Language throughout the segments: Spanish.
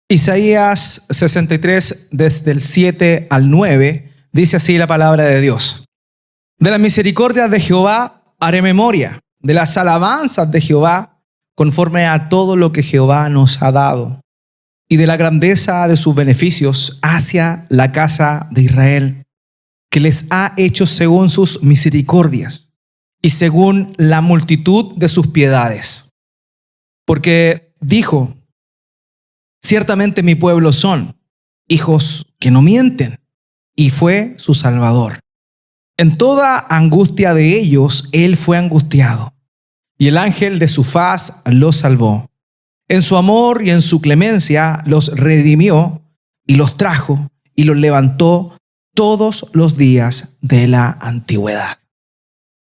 Isaías 63, desde el 7 al 9, dice así la palabra de Dios. De las misericordias de Jehová haré memoria, de las alabanzas de Jehová, conforme a todo lo que Jehová nos ha dado, y de la grandeza de sus beneficios hacia la casa de Israel, que les ha hecho según sus misericordias y según la multitud de sus piedades. Porque dijo: ciertamente mi pueblo son hijos que no mienten, y fue su Salvador. En toda angustia de ellos, él fue angustiado, y el ángel de su faz los salvó. En su amor y en su clemencia los redimió, y los trajo, y los levantó todos los días de la antigüedad.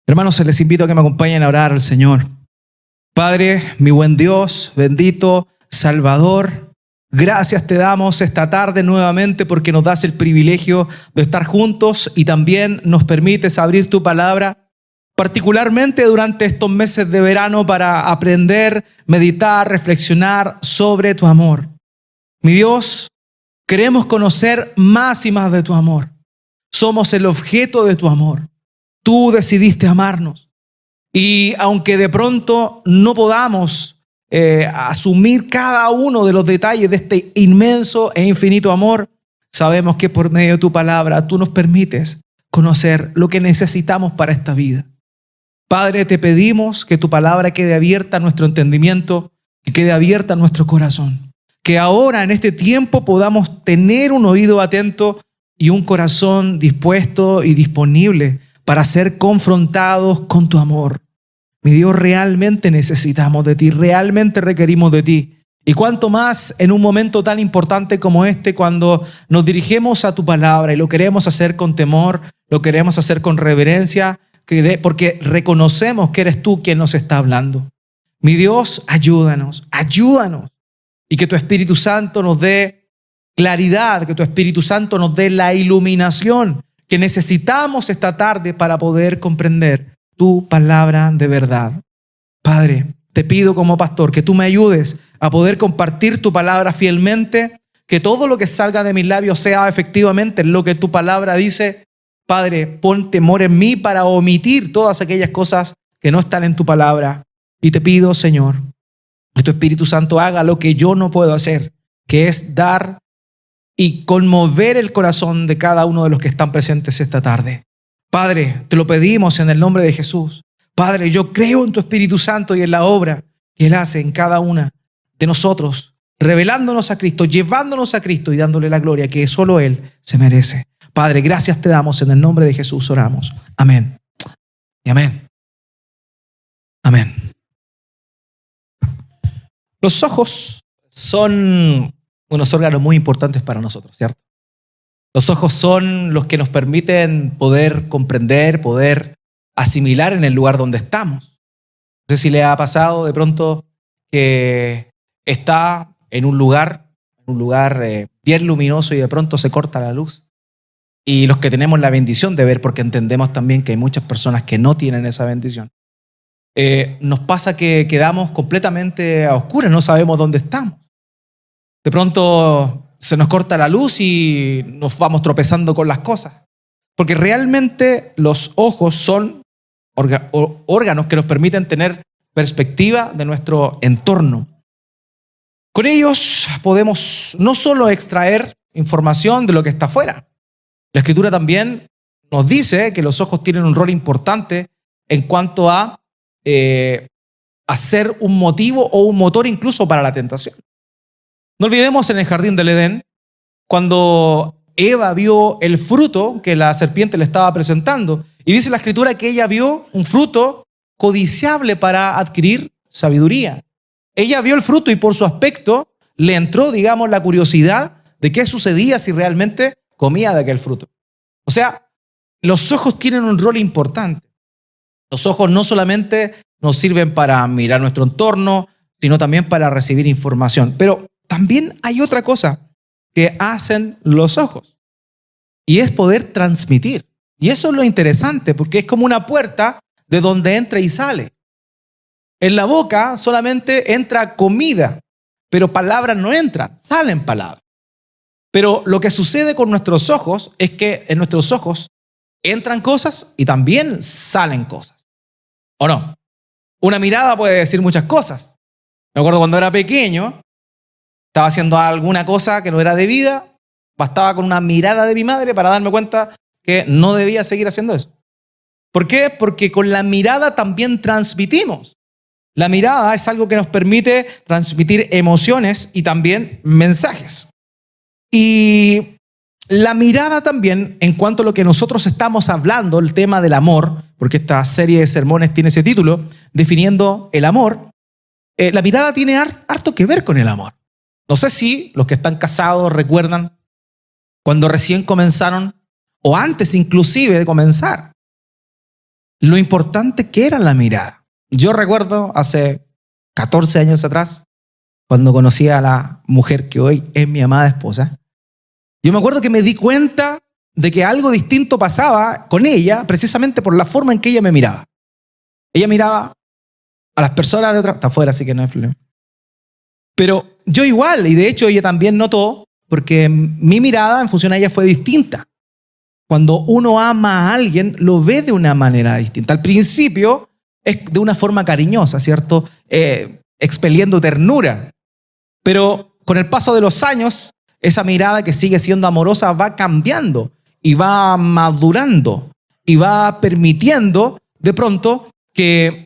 Hermanos, les invito a que me acompañen a orar al Señor. Padre, mi buen Dios, bendito Salvador, gracias te damos esta tarde nuevamente porque nos das el privilegio de estar juntos y también nos permites abrir tu palabra, particularmente durante estos meses de verano, para aprender, meditar, reflexionar sobre tu amor. Mi Dios, queremos conocer más y más de tu amor. Somos el objeto de tu amor. Tú decidiste amarnos. Y aunque de pronto no podamos asumir cada uno de los detalles de este inmenso e infinito amor, sabemos que por medio de tu palabra tú nos permites conocer lo que necesitamos para esta vida. Padre, te pedimos que tu palabra quede abierta a nuestro entendimiento, que quede abierta a nuestro corazón, que ahora en este tiempo podamos tener un oído atento y un corazón dispuesto y disponible para ser confrontados con tu amor. Mi Dios, realmente necesitamos de ti, realmente requerimos de ti. Y cuánto más en un momento tan importante como este, cuando nos dirigimos a tu palabra y lo queremos hacer con temor, lo queremos hacer con reverencia, porque reconocemos que eres tú quien nos está hablando. Mi Dios, ayúdanos. Y que tu Espíritu Santo nos dé claridad, que tu Espíritu Santo nos dé la iluminación que necesitamos esta tarde para poder comprender tu palabra de verdad. Padre, te pido como pastor que tú me ayudes a poder compartir tu palabra fielmente, que todo lo que salga de mis labios sea efectivamente lo que tu palabra dice. Padre, pon temor en mí para omitir todas aquellas cosas que no están en tu palabra. Y te pido, Señor, que tu Espíritu Santo haga lo que yo no puedo hacer, que es dar y conmover el corazón de cada uno de los que están presentes esta tarde. Padre, te lo pedimos en el nombre de Jesús. Padre, yo creo en tu Espíritu Santo y en la obra que Él hace en cada una de nosotros, revelándonos a Cristo, llevándonos a Cristo y dándole la gloria que solo Él se merece. Padre, gracias te damos, en el nombre de Jesús oramos. Amén. Y amén. Amén. Los ojos son unos órganos muy importantes para nosotros, ¿cierto? Los ojos son los que nos permiten poder comprender, poder asimilar en el lugar donde estamos. No sé si le ha pasado de pronto que está en un lugar bien luminoso y de pronto se corta la luz. Y los que tenemos la bendición de ver, porque entendemos también que hay muchas personas que no tienen esa bendición, nos pasa que quedamos completamente a oscuras, no sabemos dónde estamos. De pronto se nos corta la luz y nos vamos tropezando con las cosas. Porque realmente los ojos son órganos que nos permiten tener perspectiva de nuestro entorno. Con ellos podemos no solo extraer información de lo que está afuera. La Escritura también nos dice que los ojos tienen un rol importante en cuanto a ser un motivo o un motor incluso para la tentación. No olvidemos en el jardín del Edén, cuando Eva vio el fruto que la serpiente le estaba presentando, y dice la Escritura que ella vio un fruto codiciable para adquirir sabiduría. Ella vio el fruto y por su aspecto le entró, digamos, la curiosidad de qué sucedía si realmente comía de aquel fruto. O sea, los ojos tienen un rol importante. Los ojos no solamente nos sirven para mirar nuestro entorno, sino también para recibir información. Pero también hay otra cosa que hacen los ojos, y es poder transmitir. Y eso es lo interesante, porque es como una puerta de donde entra y sale. En la boca solamente entra comida, pero palabras no entran, salen palabras. Pero lo que sucede con nuestros ojos es que en nuestros ojos entran cosas y también salen cosas. ¿O no? Una mirada puede decir muchas cosas. Me acuerdo cuando era pequeño, estaba haciendo alguna cosa que no era debida, bastaba con una mirada de mi madre para darme cuenta que no debía seguir haciendo eso. ¿Por qué? Porque con la mirada también transmitimos. La mirada es algo que nos permite transmitir emociones y también mensajes. Y la mirada también, en cuanto a lo que nosotros estamos hablando, el tema del amor, porque esta serie de sermones tiene ese título, definiendo el amor, la mirada tiene harto que ver con el amor. No sé si los que están casados recuerdan cuando recién comenzaron, o antes inclusive de comenzar, lo importante que era la mirada. Yo recuerdo hace 14 años atrás, cuando conocí a la mujer que hoy es mi amada esposa, yo me acuerdo que me di cuenta de que algo distinto pasaba con ella precisamente por la forma en que ella me miraba. Ella miraba a las personas de otra... Está afuera, así que no hay problema. Pero yo igual, y de hecho ella también notó, porque mi mirada en función a ella fue distinta. Cuando uno ama a alguien, lo ve de una manera distinta. Al principio es de una forma cariñosa, ¿cierto? Expeliendo ternura. Pero con el paso de los años, esa mirada que sigue siendo amorosa va cambiando y va madurando y va permitiendo de pronto que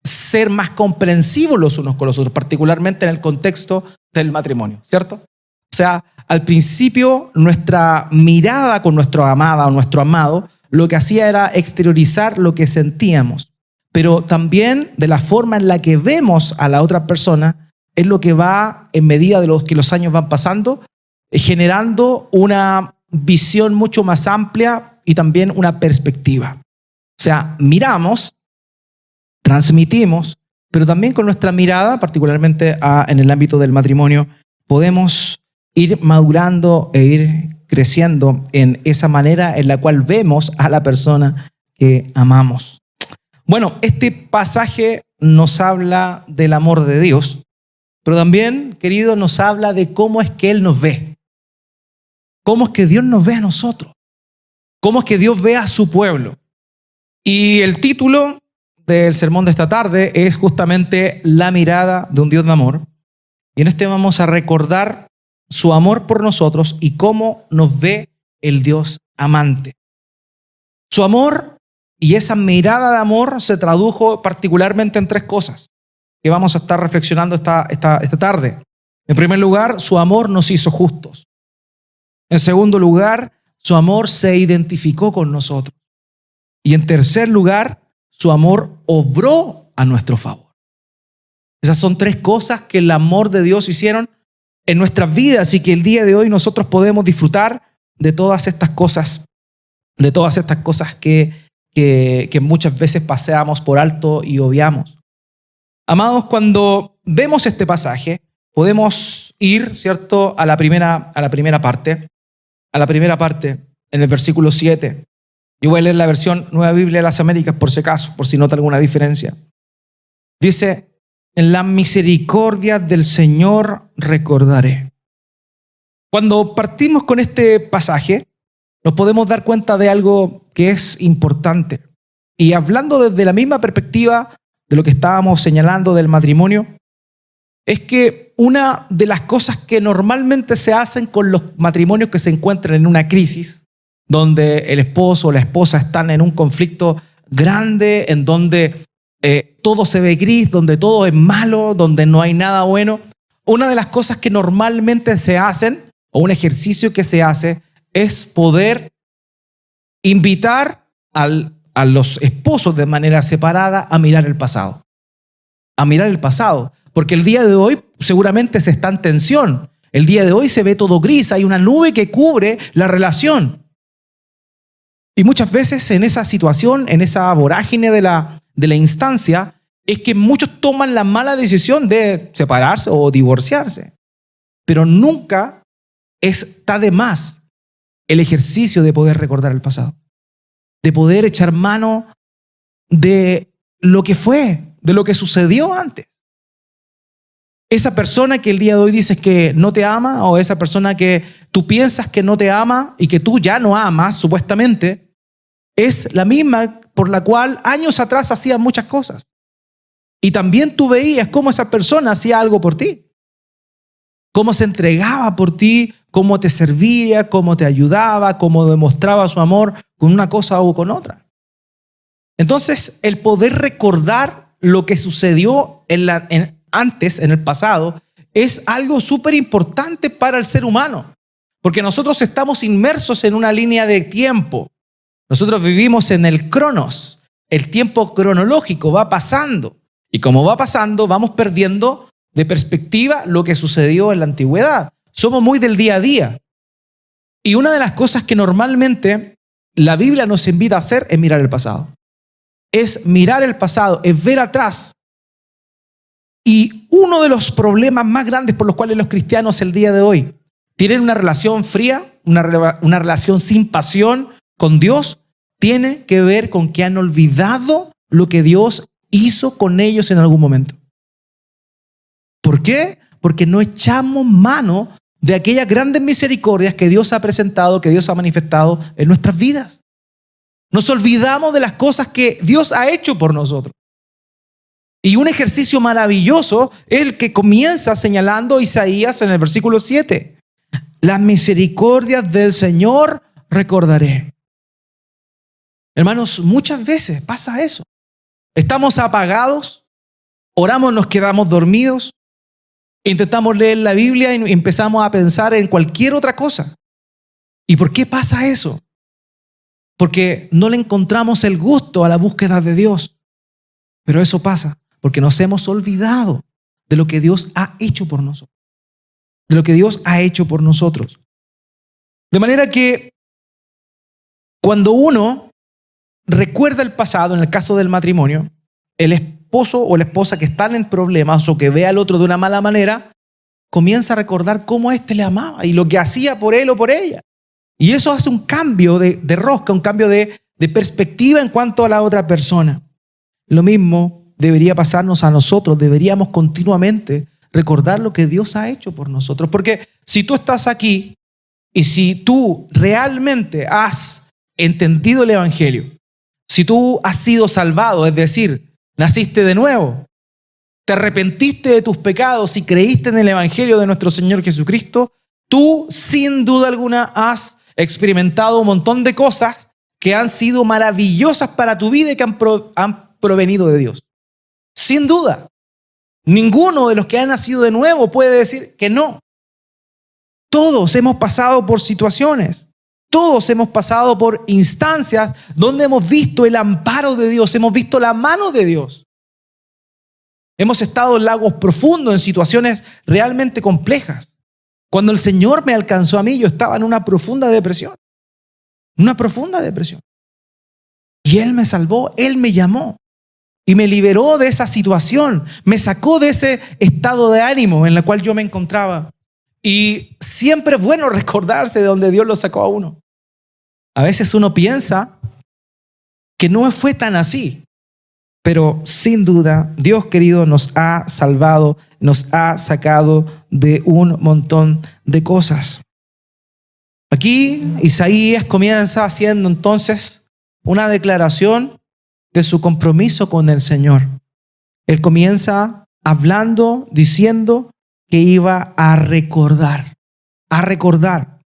ser más comprensivos los unos con los otros, particularmente en el contexto del matrimonio, ¿cierto? O sea, al principio nuestra mirada con nuestra amada o nuestro amado lo que hacía era exteriorizar lo que sentíamos, pero también de la forma en la que vemos a la otra persona es lo que va, en medida de los que los años van pasando, generando una visión mucho más amplia y también una perspectiva. O sea, miramos, transmitimos, pero también con nuestra mirada, particularmente en el ámbito del matrimonio, podemos ir madurando e ir creciendo en esa manera en la cual vemos a la persona que amamos. Bueno, este pasaje nos habla del amor de Dios, pero también, querido, nos habla de cómo es que Él nos ve. Cómo es que Dios nos ve a nosotros. Cómo es que Dios ve a su pueblo. Y el título del sermón de esta tarde es justamente La mirada de un Dios de amor. Y en este vamos a recordar su amor por nosotros y cómo nos ve el Dios amante. Su amor y esa mirada de amor se tradujo particularmente en tres cosas que vamos a estar reflexionando esta tarde. En primer lugar, su amor nos hizo justos. En segundo lugar, su amor se identificó con nosotros. Y en tercer lugar, su amor obró a nuestro favor. Esas son tres cosas que el amor de Dios hicieron en nuestras vidas y que el día de hoy nosotros podemos disfrutar de todas estas cosas, que muchas veces paseamos por alto y obviamos. Amados, cuando vemos este pasaje, podemos ir, ¿cierto?, a la primera parte, en el versículo 7. Yo voy a leer la versión Nueva Biblia de las Américas por si acaso, por si nota alguna diferencia. Dice: en la misericordia del Señor recordaré. Cuando partimos con este pasaje, nos podemos dar cuenta de algo que es importante. Y hablando desde la misma perspectiva de lo que estábamos señalando del matrimonio, es que una de las cosas que normalmente se hacen con los matrimonios que se encuentran en una crisis, donde el esposo o la esposa están en un conflicto grande, en donde todo se ve gris, donde todo es malo, donde no hay nada bueno, una de las cosas que normalmente se hacen, o un ejercicio que se hace, es poder invitar a los esposos de manera separada a mirar el pasado. A mirar el pasado. Porque el día de hoy seguramente se está en tensión. El día de hoy se ve todo gris, hay una nube que cubre la relación. Y muchas veces en esa situación, en esa vorágine de la instancia, es que muchos toman la mala decisión de separarse o divorciarse. Pero nunca está de más el ejercicio de poder recordar el pasado, de poder echar mano de lo que fue, de lo que sucedió antes. Esa persona que el día de hoy dices que no te ama, o esa persona que tú piensas que no te ama y que tú ya no amas, supuestamente, es la misma por la cual años atrás hacían muchas cosas. Y también tú veías cómo esa persona hacía algo por ti, cómo se entregaba por ti, cómo te servía, cómo te ayudaba, cómo demostraba su amor con una cosa o con otra. Entonces, el poder recordar lo que sucedió antes, en el pasado, es algo súper importante para el ser humano, porque nosotros estamos inmersos en una línea de tiempo. Nosotros vivimos en el cronos, el tiempo cronológico va pasando, y como va pasando, vamos perdiendo de perspectiva lo que sucedió en la antigüedad. Somos muy del día a día. Y una de las cosas que normalmente la Biblia nos invita a hacer es mirar el pasado. Es mirar el pasado, es ver atrás. Y uno de los problemas más grandes por los cuales los cristianos el día de hoy tienen una relación fría, una relación sin pasión con Dios, tiene que ver con que han olvidado lo que Dios hizo con ellos en algún momento. ¿Por qué? Porque no echamos mano de aquellas grandes misericordias que Dios ha presentado, que Dios ha manifestado en nuestras vidas. Nos olvidamos de las cosas que Dios ha hecho por nosotros. Y un ejercicio maravilloso es el que comienza señalando Isaías en el versículo 7. Las misericordias del Señor recordaré. Hermanos, muchas veces pasa eso. Estamos apagados, oramos, nos quedamos dormidos, intentamos leer la Biblia y empezamos a pensar en cualquier otra cosa. ¿Y por qué pasa eso? Porque no le encontramos el gusto a la búsqueda de Dios. Pero eso pasa porque nos hemos olvidado de lo que Dios ha hecho por nosotros. De lo que Dios ha hecho por nosotros. De manera que cuando uno recuerda el pasado, en el caso del matrimonio, el esposo o la esposa que están en problemas o que ve al otro de una mala manera, comienza a recordar cómo éste le amaba y lo que hacía por él o por ella. Y eso hace un cambio de rosca, un cambio de perspectiva en cuanto a la otra persona. Lo mismo debería pasarnos a nosotros. Deberíamos continuamente recordar lo que Dios ha hecho por nosotros. Porque si tú estás aquí y si tú realmente has entendido el Evangelio, si tú has sido salvado, es decir, naciste de nuevo, te arrepentiste de tus pecados y creíste en el Evangelio de nuestro Señor Jesucristo, tú sin duda alguna has experimentado un montón de cosas que han sido maravillosas para tu vida y que han provenido de Dios. Sin duda, ninguno de los que han nacido de nuevo puede decir que no. Todos hemos pasado por situaciones, todos hemos pasado por instancias donde hemos visto el amparo de Dios, hemos visto la mano de Dios. Hemos estado en lagos profundos, en situaciones realmente complejas. Cuando el Señor me alcanzó a mí, yo estaba en una profunda depresión. Una profunda depresión. Y Él me salvó, Él me llamó. Y me liberó de esa situación. Me sacó de ese estado de ánimo en el cual yo me encontraba. Y siempre es bueno recordarse de donde Dios lo sacó a uno. A veces uno piensa que no fue tan así. Pero sin duda, Dios querido nos ha salvado, nos ha sacado de un montón de cosas. Aquí Isaías comienza haciendo entonces una declaración de su compromiso con el Señor. Él comienza hablando, diciendo que iba a recordar. A recordar.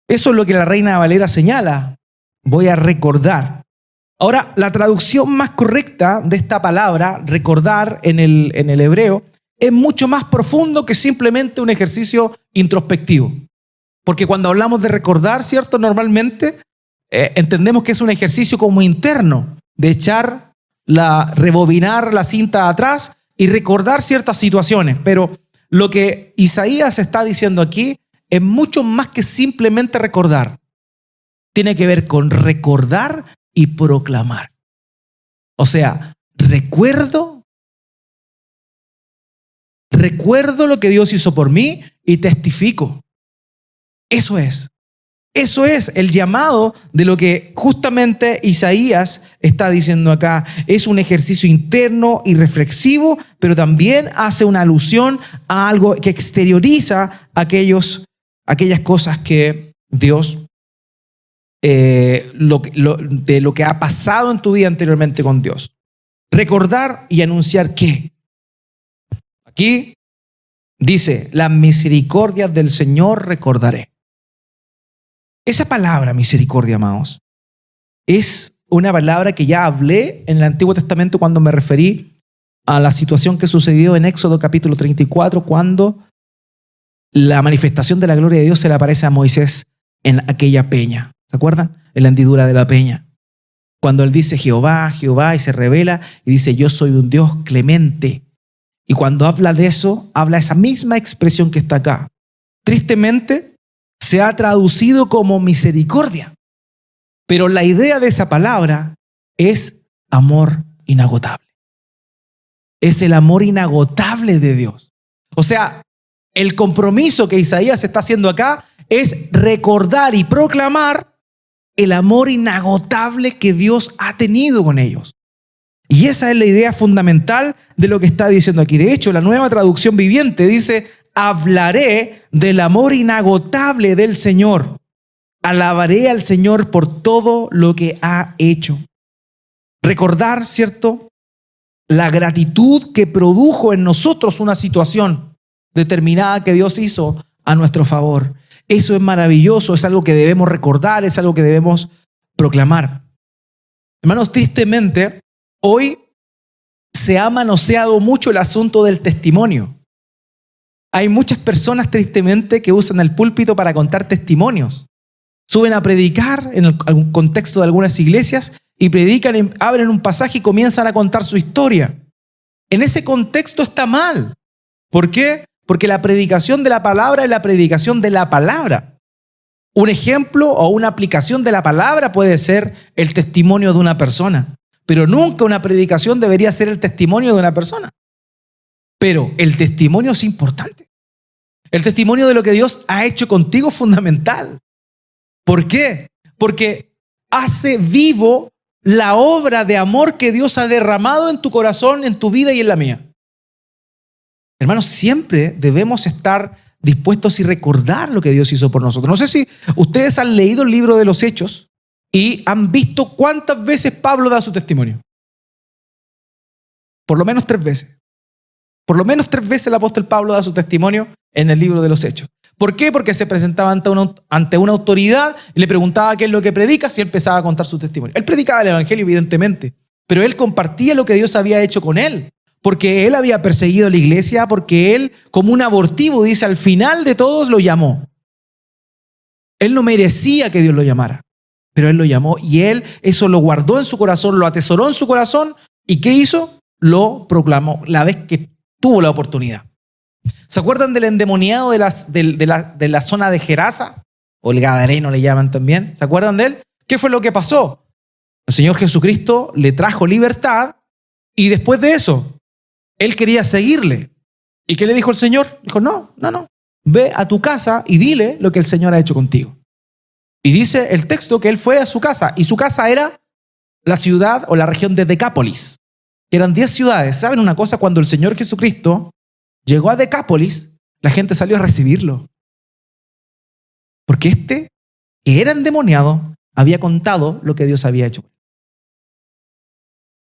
Eso es lo que la Reina Valera señala. Voy a recordar. Ahora, la traducción más correcta de esta palabra, recordar en el hebreo, es mucho más profundo que simplemente un ejercicio introspectivo. Porque cuando hablamos de recordar, ¿cierto? Normalmente entendemos que es un ejercicio como interno, de rebobinar la cinta atrás y recordar ciertas situaciones. Pero lo que Isaías está diciendo aquí es mucho más que simplemente recordar. Tiene que ver con recordar y proclamar. O sea, recuerdo lo que Dios hizo por mí y testifico. Eso es Eso es el llamado de lo que justamente Isaías está diciendo acá. Es un ejercicio interno y reflexivo, pero también hace una alusión a algo que exterioriza aquellas cosas que Dios, de lo que ha pasado en tu vida anteriormente con Dios. Recordar y anunciar ¿qué? Aquí dice, las misericordias del Señor recordaré. Esa palabra, misericordia, amados, es una palabra que ya hablé en el Antiguo Testamento cuando me referí a la situación que sucedió en Éxodo capítulo 34, cuando la manifestación de la gloria de Dios se le aparece a Moisés en aquella peña. ¿Se acuerdan? En la hendidura de la peña. Cuando él dice Jehová, Jehová, y se revela y dice yo soy un Dios clemente. Y cuando habla de eso, habla esa misma expresión que está acá. Tristemente, se ha traducido como misericordia. Pero la idea de esa palabra es amor inagotable. Es el amor inagotable de Dios. O sea, el compromiso que Isaías está haciendo acá es recordar y proclamar el amor inagotable que Dios ha tenido con ellos. Y esa es la idea fundamental de lo que está diciendo aquí. De hecho, la Nueva Traducción Viviente dice, hablaré del amor inagotable del Señor. Alabaré al Señor por todo lo que ha hecho. Recordar, ¿cierto?, la gratitud que produjo en nosotros una situación determinada que Dios hizo a nuestro favor. Eso es maravilloso, es algo que debemos recordar, es algo que debemos proclamar. Hermanos, tristemente, hoy se ha manoseado mucho el asunto del testimonio. Hay muchas personas, tristemente, que usan el púlpito para contar testimonios. Suben a predicar en el contexto de algunas iglesias y predican, abren un pasaje y comienzan a contar su historia. En ese contexto está mal. ¿Por qué? Porque la predicación de la palabra es la predicación de la palabra. Un ejemplo o una aplicación de la palabra puede ser el testimonio de una persona, pero nunca una predicación debería ser el testimonio de una persona. Pero el testimonio es importante. El testimonio de lo que Dios ha hecho contigo es fundamental. ¿Por qué? Porque hace vivo la obra de amor que Dios ha derramado en tu corazón, en tu vida y en la mía. Hermanos, siempre debemos estar dispuestos y recordar lo que Dios hizo por nosotros. No sé si ustedes han leído el libro de los Hechos y han visto cuántas veces Pablo da su testimonio. Por lo menos 3 veces. Por lo menos 3 veces el apóstol Pablo da su testimonio en el libro de los Hechos. ¿Por qué? Porque se presentaba ante una autoridad y le preguntaba qué es lo que predicas y él empezaba a contar su testimonio. Él predicaba el evangelio, evidentemente, pero él compartía lo que Dios había hecho con él, porque él había perseguido a la iglesia, porque él, como un abortivo, dice, al final de todos lo llamó. Él no merecía que Dios lo llamara, pero él lo llamó y él eso lo guardó en su corazón, lo atesoró en su corazón y ¿qué hizo? Lo proclamó la vez que tuvo la oportunidad. ¿Se acuerdan del endemoniado de la zona de Gerasa? O el Gadareno le llaman también. ¿Se acuerdan de él? ¿Qué fue lo que pasó? El Señor Jesucristo le trajo libertad y después de eso, él quería seguirle. ¿Y qué le dijo el Señor? Dijo, no. Ve a tu casa y dile lo que el Señor ha hecho contigo. Y dice el texto que él fue a su casa y su casa era la ciudad o la región de Decápolis, que eran 10 ciudades. ¿Saben una cosa? Cuando el Señor Jesucristo llegó a Decápolis, la gente salió a recibirlo. Porque este, que era endemoniado, había contado lo que Dios había hecho.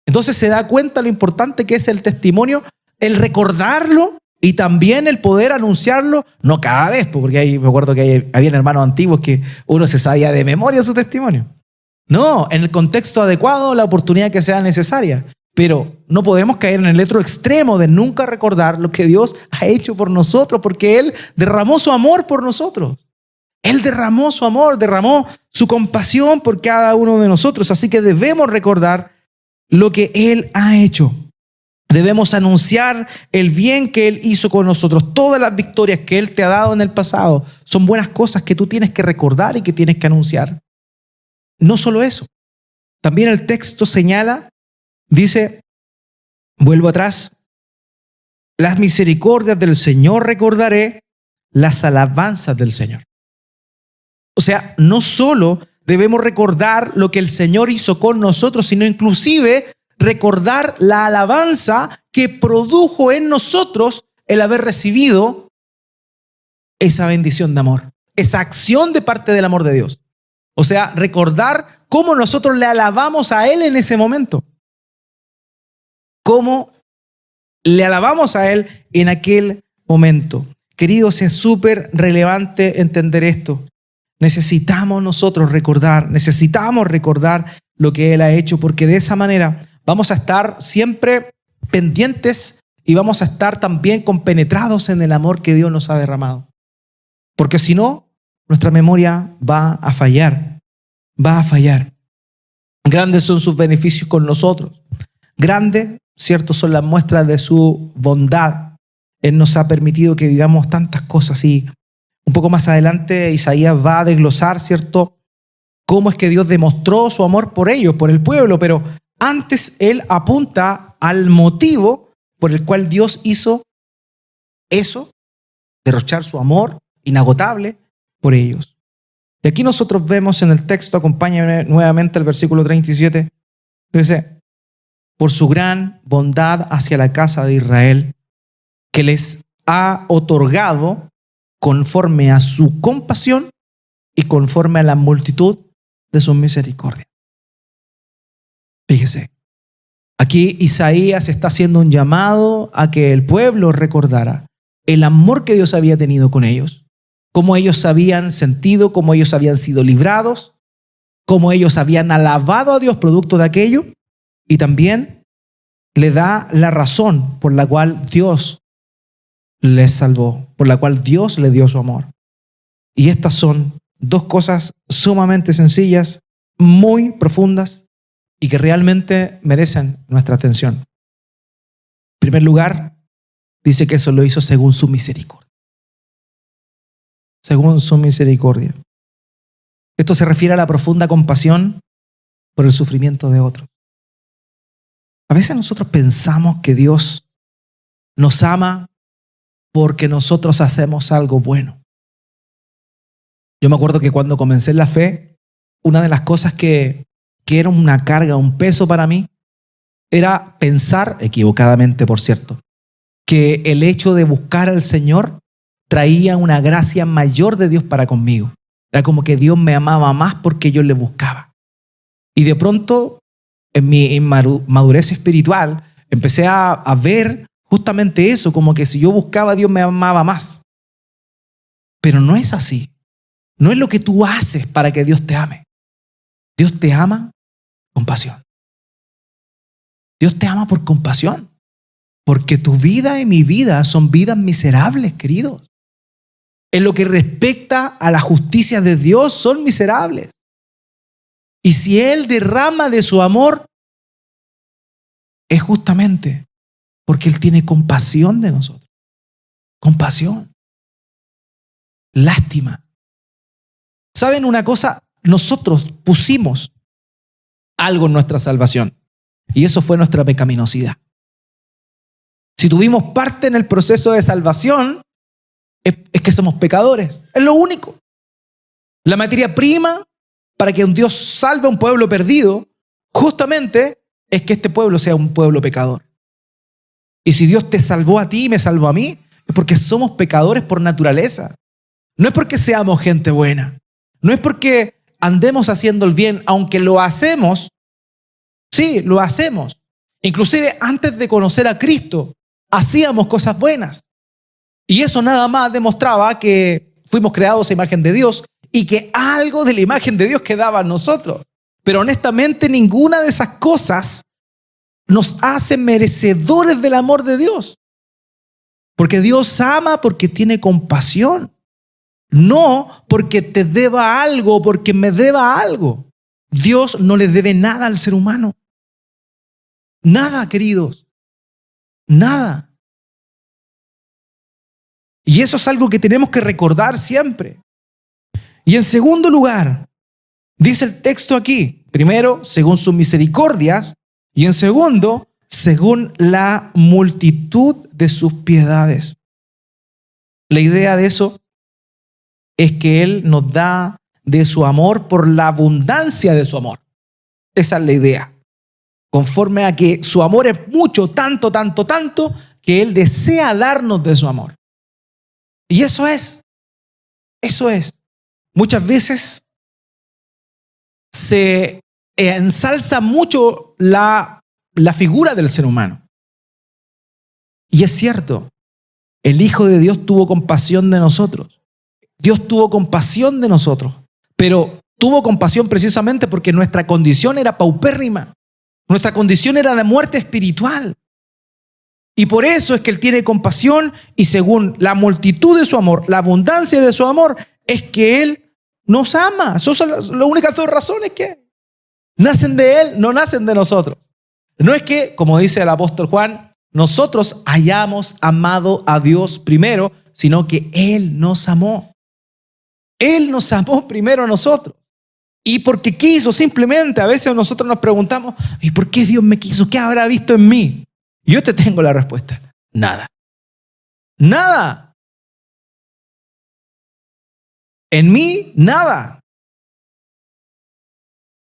Entonces se da cuenta lo importante que es el testimonio, el recordarlo y también el poder anunciarlo, no cada vez, porque me acuerdo que habían hermanos antiguos que uno se sabía de memoria su testimonio. No, en el contexto adecuado, la oportunidad que sea necesaria. Pero no podemos caer en el otro extremo de nunca recordar lo que Dios ha hecho por nosotros, porque Él derramó su amor por nosotros. Él derramó su amor, derramó su compasión por cada uno de nosotros. Así que debemos recordar lo que Él ha hecho. Debemos anunciar el bien que Él hizo con nosotros. Todas las victorias que Él te ha dado en el pasado son buenas cosas que tú tienes que recordar y que tienes que anunciar. No solo eso. También el texto señala, dice, vuelvo atrás, las misericordias del Señor recordaré, las alabanzas del Señor. O sea, no solo debemos recordar lo que el Señor hizo con nosotros, sino inclusive recordar la alabanza que produjo en nosotros el haber recibido esa bendición de amor, esa acción de parte del amor de Dios. O sea, recordar cómo nosotros le alabamos a Él en ese momento. Cómo le alabamos a Él en aquel momento. Queridos, es súper relevante entender esto. Necesitamos recordar lo que Él ha hecho, porque de esa manera vamos a estar siempre pendientes y vamos a estar también compenetrados en el amor que Dios nos ha derramado. Porque si no, nuestra memoria va a fallar. Grandes son sus beneficios con nosotros. Grandes, cierto, son las muestras de su bondad. Él nos ha permitido que vivamos tantas cosas y un poco más adelante Isaías va a desglosar, cierto, cómo es que Dios demostró su amor por ellos, por el pueblo, pero antes él apunta al motivo por el cual Dios hizo eso, derrochar su amor inagotable por ellos. Y aquí nosotros vemos en el texto, acompáñame nuevamente el versículo 37, dice: por su gran bondad hacia la casa de Israel, que les ha otorgado conforme a su compasión y conforme a la multitud de su misericordia. Fíjese, aquí Isaías está haciendo un llamado a que el pueblo recordara el amor que Dios había tenido con ellos, cómo ellos habían sentido, cómo ellos habían sido librados, cómo ellos habían alabado a Dios producto de aquello, y también le da la razón por la cual Dios les salvó, por la cual Dios le dio su amor. Y estas son dos cosas sumamente sencillas, muy profundas y que realmente merecen nuestra atención. En primer lugar, dice que eso lo hizo según su misericordia. Según su misericordia. Esto se refiere a la profunda compasión por el sufrimiento de otros. A veces nosotros pensamos que Dios nos ama porque nosotros hacemos algo bueno. Yo me acuerdo que cuando comencé en la fe, una de las cosas que era una carga, un peso para mí, era pensar, equivocadamente por cierto, que el hecho de buscar al Señor traía una gracia mayor de Dios para conmigo. Era como que Dios me amaba más porque yo le buscaba. Y de pronto, en mi madurez espiritual, empecé a ver justamente eso, como que si yo buscaba a Dios me amaba más. Pero no es así. No es lo que tú haces para que Dios te ame. Dios te ama con compasión. Dios te ama por compasión. Porque tu vida y mi vida son vidas miserables, queridos. En lo que respecta a la justicia de Dios, son miserables. Y si Él derrama de su amor, es justamente porque Él tiene compasión de nosotros. Compasión. Lástima. ¿Saben una cosa? Nosotros pusimos algo en nuestra salvación. Y eso fue nuestra pecaminosidad. Si tuvimos parte en el proceso de salvación, es que somos pecadores. Es lo único. La materia prima para que un Dios salve a un pueblo perdido, justamente es que este pueblo sea un pueblo pecador. Y si Dios te salvó a ti y me salvó a mí, es porque somos pecadores por naturaleza. No es porque seamos gente buena. No es porque andemos haciendo el bien, aunque lo hacemos. Sí, lo hacemos. Inclusive antes de conocer a Cristo, hacíamos cosas buenas. Y eso nada más demostraba que fuimos creados a imagen de Dios y que algo de la imagen de Dios quedaba en nosotros. Pero honestamente ninguna de esas cosas nos hace merecedores del amor de Dios. Porque Dios ama porque tiene compasión. No porque te deba algo, porque me deba algo. Dios no le debe nada al ser humano. Nada, queridos. Nada. Y eso es algo que tenemos que recordar siempre. Y en segundo lugar, dice el texto aquí, primero, según sus misericordias, y en segundo, según la multitud de sus piedades. La idea de eso es que Él nos da de su amor por la abundancia de su amor. Esa es la idea. Conforme a que su amor es mucho, tanto, tanto, tanto, que Él desea darnos de su amor. Y eso es. Muchas veces se ensalza mucho la figura del ser humano. Y es cierto, el Hijo de Dios tuvo compasión de nosotros. Dios tuvo compasión de nosotros, pero tuvo compasión precisamente porque nuestra condición era paupérrima. Nuestra condición era de muerte espiritual. Y por eso es que Él tiene compasión, y según la multitud de su amor, la abundancia de su amor, es que Él nos ama. Esas son las únicas dos razones que nacen de Él, no nacen de nosotros. No es que, como dice el apóstol Juan, nosotros hayamos amado a Dios primero, sino que Él nos amó. Él nos amó primero a nosotros. Y porque quiso, simplemente, a veces nosotros nos preguntamos, ¿y por qué Dios me quiso? ¿Qué habrá visto en mí? Yo te tengo la respuesta. Nada. Nada. En mí, nada.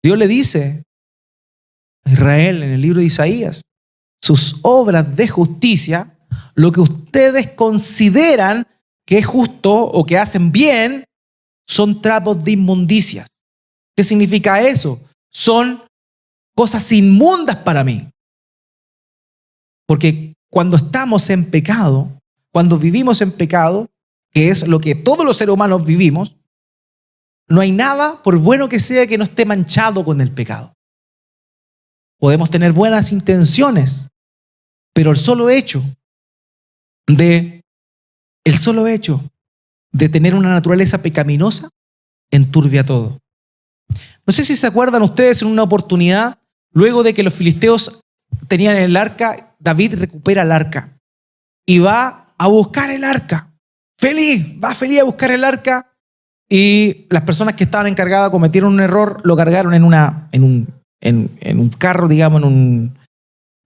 Dios le dice a Israel en el libro de Isaías, sus obras de justicia, lo que ustedes consideran que es justo o que hacen bien, son trapos de inmundicias. ¿Qué significa eso? Son cosas inmundas para mí. Porque cuando estamos en pecado, cuando vivimos en pecado, que es lo que todos los seres humanos vivimos, no hay nada, por bueno que sea, que no esté manchado con el pecado. Podemos tener buenas intenciones, pero el solo hecho de tener una naturaleza pecaminosa enturbia todo. No sé si se acuerdan ustedes, en una oportunidad, luego de que los filisteos tenían el arca, David recupera el arca y va a buscar el arca. Va feliz a buscar el arca, y las personas que estaban encargadas cometieron un error, lo cargaron en un carro, digamos,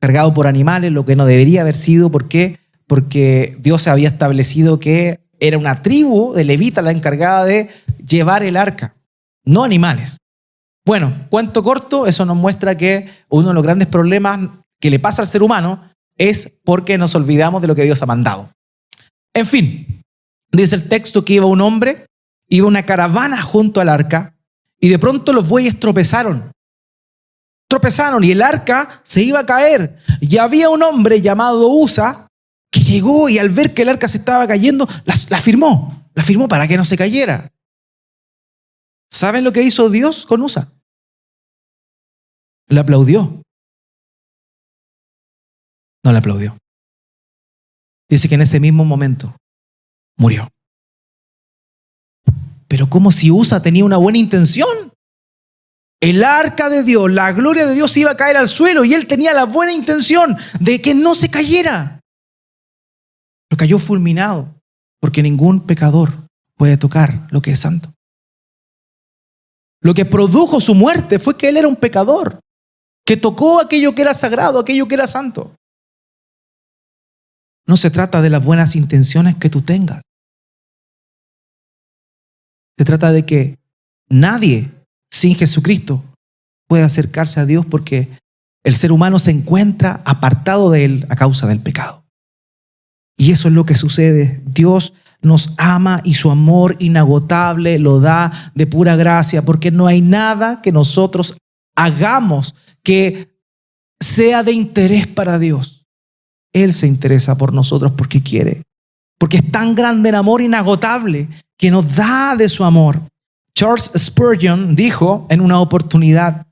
cargado por animales, lo que no debería haber sido. ¿Por qué? Porque Dios había establecido que era una tribu de levitas la encargada de llevar el arca, no animales. Bueno, cuento corto, eso nos muestra que uno de los grandes problemas que le pasa al ser humano es porque nos olvidamos de lo que Dios ha mandado. En fin, dice el texto que iba una caravana junto al arca, y de pronto los bueyes tropezaron y el arca se iba a caer. Y había un hombre llamado Usa que llegó, y al ver que el arca se estaba cayendo, la firmó para que no se cayera. ¿Saben lo que hizo Dios con Usa? Le aplaudió. No le aplaudió. Dice que en ese mismo momento murió. Pero como si Usa tenía una buena intención. El arca de Dios, la gloria de Dios iba a caer al suelo, y él tenía la buena intención de que no se cayera. Pero cayó fulminado, porque ningún pecador puede tocar lo que es santo. Lo que produjo su muerte fue que él era un pecador, que tocó aquello que era sagrado, aquello que era santo. No se trata de las buenas intenciones que tú tengas. Se trata de que nadie sin Jesucristo puede acercarse a Dios, porque el ser humano se encuentra apartado de Él a causa del pecado. Y eso es lo que sucede. Dios nos ama, y su amor inagotable lo da de pura gracia, porque no hay nada que nosotros hagamos que sea de interés para Dios. Él se interesa por nosotros porque quiere. Porque es tan grande el amor inagotable que nos da de su amor. Charles Spurgeon dijo en una oportunidad: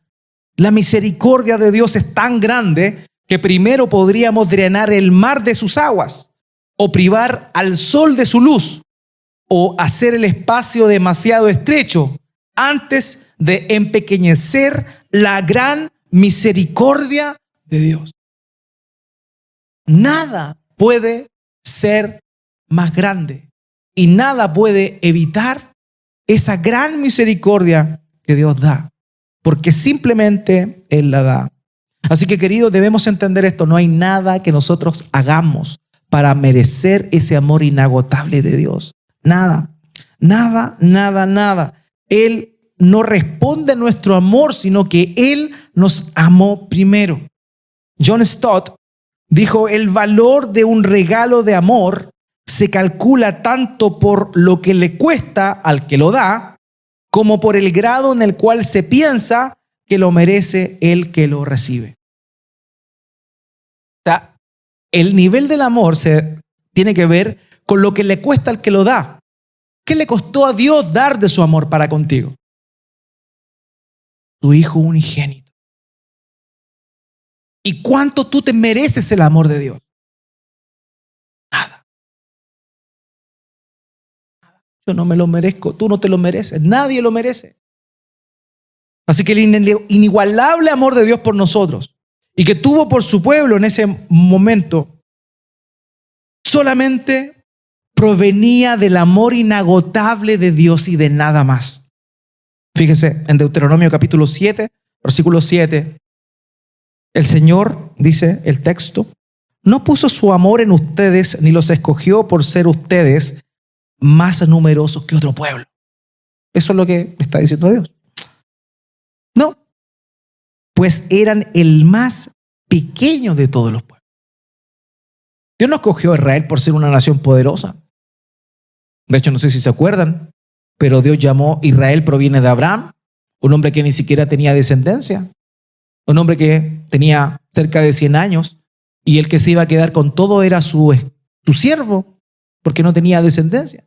la misericordia de Dios es tan grande que primero podríamos drenar el mar de sus aguas, o privar al sol de su luz, o hacer el espacio demasiado estrecho, antes de empequeñecer la gran misericordia de Dios. Nada puede ser más grande, y nada puede evitar esa gran misericordia que Dios da, porque simplemente Él la da. Así que, queridos, debemos entender esto: no hay nada que nosotros hagamos para merecer ese amor inagotable de Dios. Nada, nada, nada, nada. Él no responde a nuestro amor, sino que Él nos amó primero. John Stott dijo, el valor de un regalo de amor se calcula tanto por lo que le cuesta al que lo da, como por el grado en el cual se piensa que lo merece el que lo recibe. O sea, el nivel del amor tiene que ver con lo que le cuesta al que lo da. ¿Qué le costó a Dios dar de su amor para contigo? Su Hijo unigénito. ¿Y cuánto tú te mereces el amor de Dios? Nada. Yo no me lo merezco, tú no te lo mereces, nadie lo merece. Así que el inigualable amor de Dios por nosotros y que tuvo por su pueblo en ese momento solamente provenía del amor inagotable de Dios y de nada más. Fíjese en Deuteronomio capítulo 7, versículo 7. El Señor, dice el texto, no puso su amor en ustedes ni los escogió por ser ustedes más numerosos que otro pueblo. Eso es lo que está diciendo Dios. No, pues eran el más pequeño de todos los pueblos. Dios no escogió a Israel por ser una nación poderosa. De hecho, no sé si se acuerdan, pero Dios llamó, Israel proviene de Abraham, un hombre que ni siquiera tenía descendencia, un hombre que tenía cerca de 100 años y el que se iba a quedar con todo era su siervo, porque no tenía descendencia.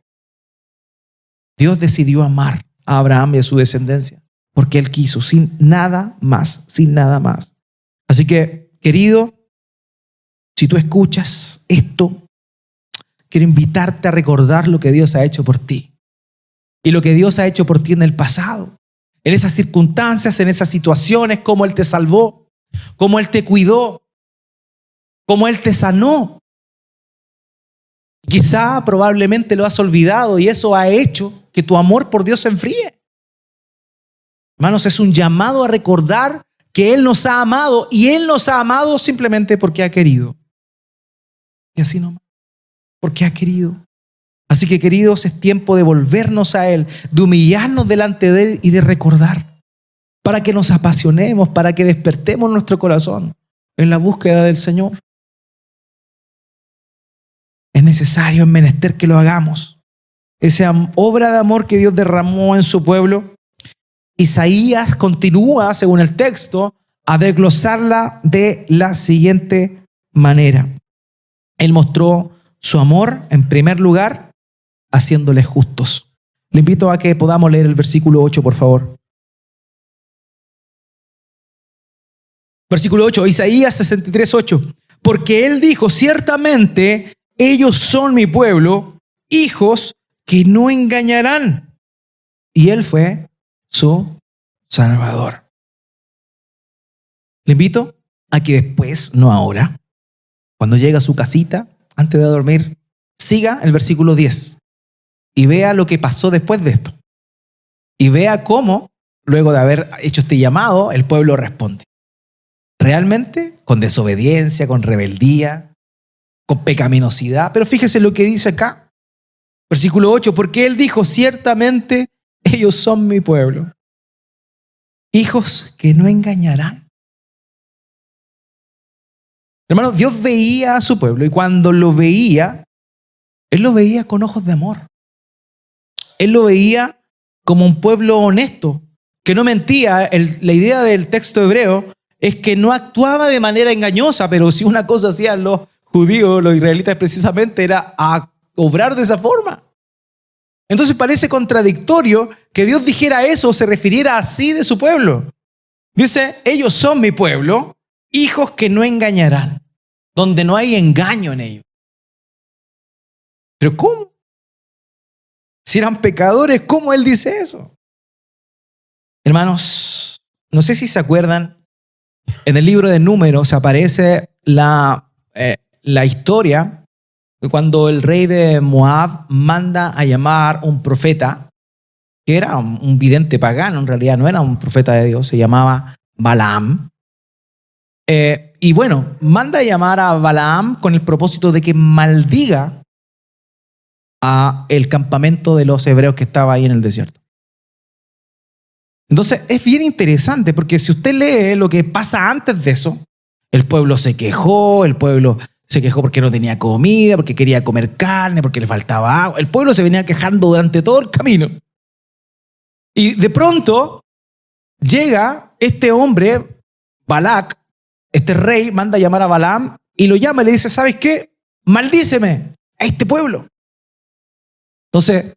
Dios decidió amar a Abraham y a su descendencia, porque Él quiso, sin nada más, sin nada más. Así que, querido, si tú escuchas esto, quiero invitarte a recordar lo que Dios ha hecho por ti y lo que Dios ha hecho por ti en el pasado. En esas circunstancias, en esas situaciones, cómo Él te salvó, cómo Él te cuidó, cómo Él te sanó. Quizá probablemente lo has olvidado y eso ha hecho que tu amor por Dios se enfríe. Hermanos, es un llamado a recordar que Él nos ha amado y Él nos ha amado simplemente porque ha querido. Y así nomás, porque ha querido. Así que, queridos, es tiempo de volvernos a Él, de humillarnos delante de Él y de recordar, para que nos apasionemos, para que despertemos nuestro corazón en la búsqueda del Señor. Es necesario, es menester que lo hagamos. Esa obra de amor que Dios derramó en su pueblo, Isaías continúa, según el texto, a desglosarla de la siguiente manera. Él mostró su amor, en primer lugar, haciéndoles justos. Le invito a que podamos leer el versículo 8, por favor. Versículo 8, Isaías 63, 8. Porque Él dijo, ciertamente ellos son mi pueblo, hijos que no engañarán. Y Él fue su Salvador. Le invito a que después, no ahora, cuando llegue a su casita, antes de dormir, siga el versículo 10 y vea lo que pasó después de esto. Y vea cómo, luego de haber hecho este llamado, el pueblo responde. Realmente con desobediencia, con rebeldía, con pecaminosidad. Pero fíjese lo que dice acá. Versículo 8, porque Él dijo, ciertamente ellos son mi pueblo, hijos que no engañarán. Hermano, Dios veía a su pueblo y cuando lo veía, Él lo veía con ojos de amor. Él lo veía como un pueblo honesto, que no mentía. La idea del texto hebreo es que no actuaba de manera engañosa, pero si una cosa hacían los judíos, los israelitas precisamente, era a obrar de esa forma. Entonces parece contradictorio que Dios dijera eso o se refiriera así de su pueblo. Dice, ellos son mi pueblo, hijos que no engañarán, donde no hay engaño en ellos. ¿Pero cómo? Si eran pecadores, ¿cómo Él dice eso? Hermanos, no sé si se acuerdan, en el libro de Números aparece la historia de cuando el rey de Moab manda a llamar un profeta, que era un vidente pagano, en realidad no era un profeta de Dios, se llamaba Balaam. Y bueno, manda a llamar a Balaam con el propósito de que maldiga a el campamento de los hebreos que estaba ahí en el desierto. Entonces es bien interesante porque si usted lee lo que pasa antes de eso, el pueblo se quejó porque no tenía comida, porque quería comer carne, porque le faltaba agua. El pueblo se venía quejando durante todo el camino. Y de pronto llega este hombre, Balac, este rey, manda a llamar a Balaam y lo llama y le dice, ¿sabes qué? Maldíceme a este pueblo. Entonces,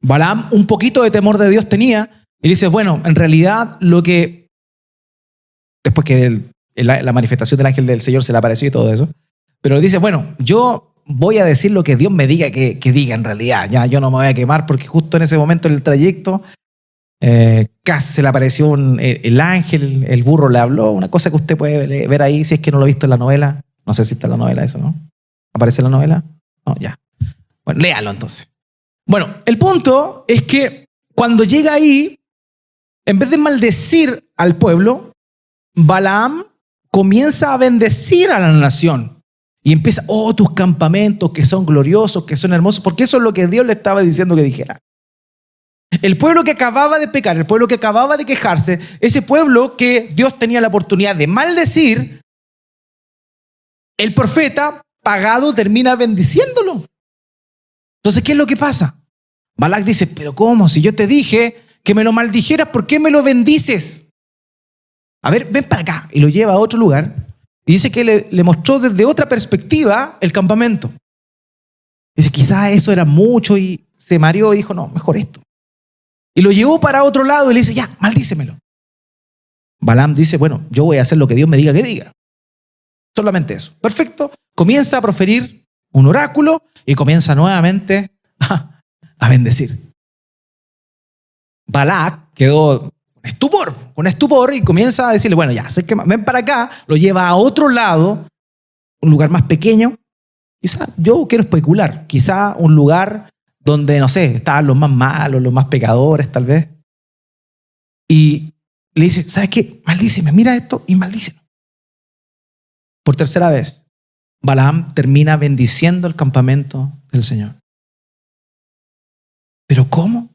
Balaam un poquito de temor de Dios tenía y dice, bueno, en realidad después que la manifestación del ángel del Señor se le apareció y todo eso, pero dice, bueno, yo voy a decir lo que Dios me diga que diga en realidad, ya yo no me voy a quemar porque justo en ese momento en el trayecto casi se le apareció el ángel, el burro le habló, una cosa que usted puede ver ahí si es que no lo ha visto en la novela, no sé si está en la novela eso, ¿no? ¿Aparece en la novela? No, ya. Bueno, léalo entonces. Bueno, el punto es que cuando llega ahí, en vez de maldecir al pueblo, Balaam comienza a bendecir a la nación y empieza, oh, tus campamentos que son gloriosos, que son hermosos, porque eso es lo que Dios le estaba diciendo que dijera. El pueblo que acababa de pecar, el pueblo que acababa de quejarse, ese pueblo que Dios tenía la oportunidad de maldecir, el profeta pagado termina bendiciéndolo. Entonces, ¿qué es lo que pasa? Balac dice, pero ¿cómo? Si yo te dije que me lo maldijeras, ¿por qué me lo bendices? A ver, ven para acá. Y lo lleva a otro lugar. Y dice que le mostró desde otra perspectiva el campamento. Dice, quizás eso era mucho y se mareó y dijo, no, mejor esto. Y lo llevó para otro lado y le dice, ya, maldícemelo. Balaam dice, bueno, yo voy a hacer lo que Dios me diga que diga. Solamente eso. Perfecto. Comienza a proferir un oráculo y comienza nuevamente a bendecir. Balac quedó con estupor y comienza a decirle, bueno, ya, ven para acá, lo lleva a otro lado, un lugar más pequeño. Quizá, yo quiero especular, quizá un lugar donde, no sé, estaban los más malos, los más pecadores, tal vez. Y le dice, ¿sabes qué? Maldíceme, mira esto y maldíceme. Por tercera vez, Balaam termina bendiciendo el campamento del Señor. ¿Pero cómo?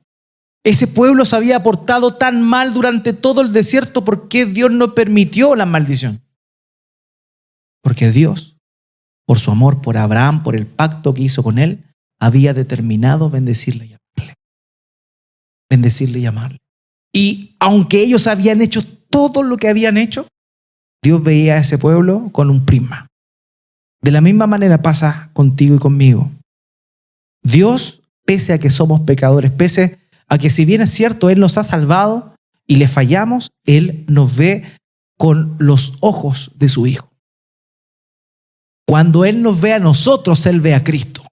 Ese pueblo se había portado tan mal durante todo el desierto, ¿por qué Dios no permitió la maldición? Porque Dios, por su amor por Abraham, por el pacto que hizo con él, había determinado bendecirle y llamarle. Bendecirle y llamarle. Y aunque ellos habían hecho todo lo que habían hecho, Dios veía a ese pueblo con un prisma. De la misma manera pasa contigo y conmigo. Dios, pese a que somos pecadores, pese a que si bien es cierto, Él nos ha salvado y le fallamos, Él nos ve con los ojos de su Hijo. Cuando Él nos ve a nosotros, Él ve a Cristo.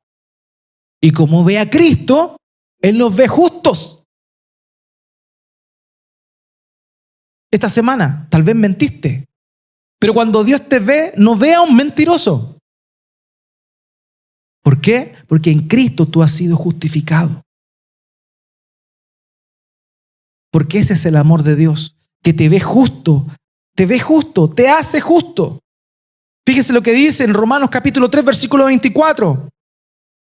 Y como ve a Cristo, Él nos ve justos. Esta semana, tal vez mentiste, pero cuando Dios te ve, no ve a un mentiroso. ¿Por qué? Porque en Cristo tú has sido justificado. Porque ese es el amor de Dios, que te ve justo, te hace justo. Fíjese lo que dice en Romanos capítulo 3, versículo 24.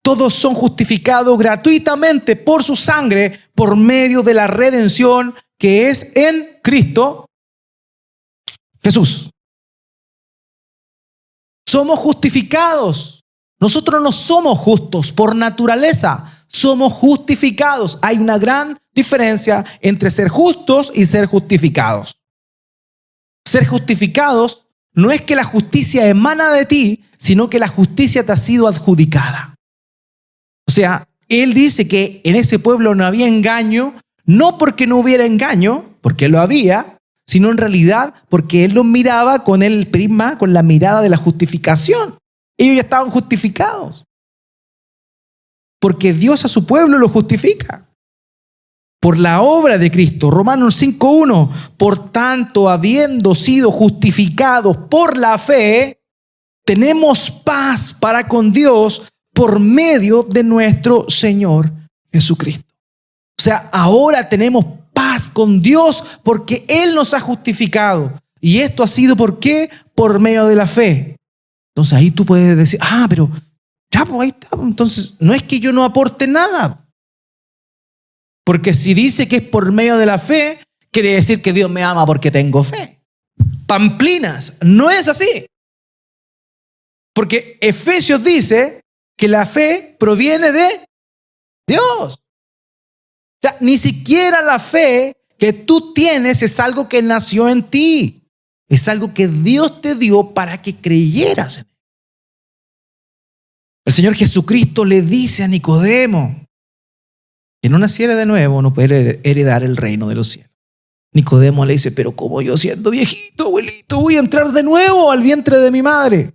Todos son justificados gratuitamente por su sangre, por medio de la redención que es en Cristo Jesús. Somos justificados. Nosotros no somos justos por naturaleza, somos justificados. Hay una gran diferencia entre ser justos y ser justificados. Ser justificados no es que la justicia emana de ti, sino que la justicia te ha sido adjudicada. O sea, Él dice que en ese pueblo no había engaño, no porque no hubiera engaño, porque lo había, sino en realidad porque Él los miraba con el prisma, con la mirada de la justificación. Ellos ya estaban justificados. Porque Dios a su pueblo lo justifica. Por la obra de Cristo. Romanos 5:1. Por tanto, habiendo sido justificados por la fe, tenemos paz para con Dios por medio de nuestro Señor Jesucristo. O sea, ahora tenemos paz con Dios porque Él nos ha justificado. Y esto ha sido ¿por qué? Por medio de la fe. Entonces ahí tú puedes decir, pero ya, pues ahí está. Entonces no es que yo no aporte nada. Porque si dice que es por medio de la fe, quiere decir que Dios me ama porque tengo fe. Pamplinas, no es así. Porque Efesios dice que la fe proviene de Dios. O sea, ni siquiera la fe que tú tienes es algo que nació en ti. Es algo que Dios te dio para que creyeras en él. El Señor Jesucristo le dice a Nicodemo que no naciera de nuevo no puede heredar el reino de los cielos. Nicodemo le dice, pero como yo siendo viejito, abuelito, voy a entrar de nuevo al vientre de mi madre.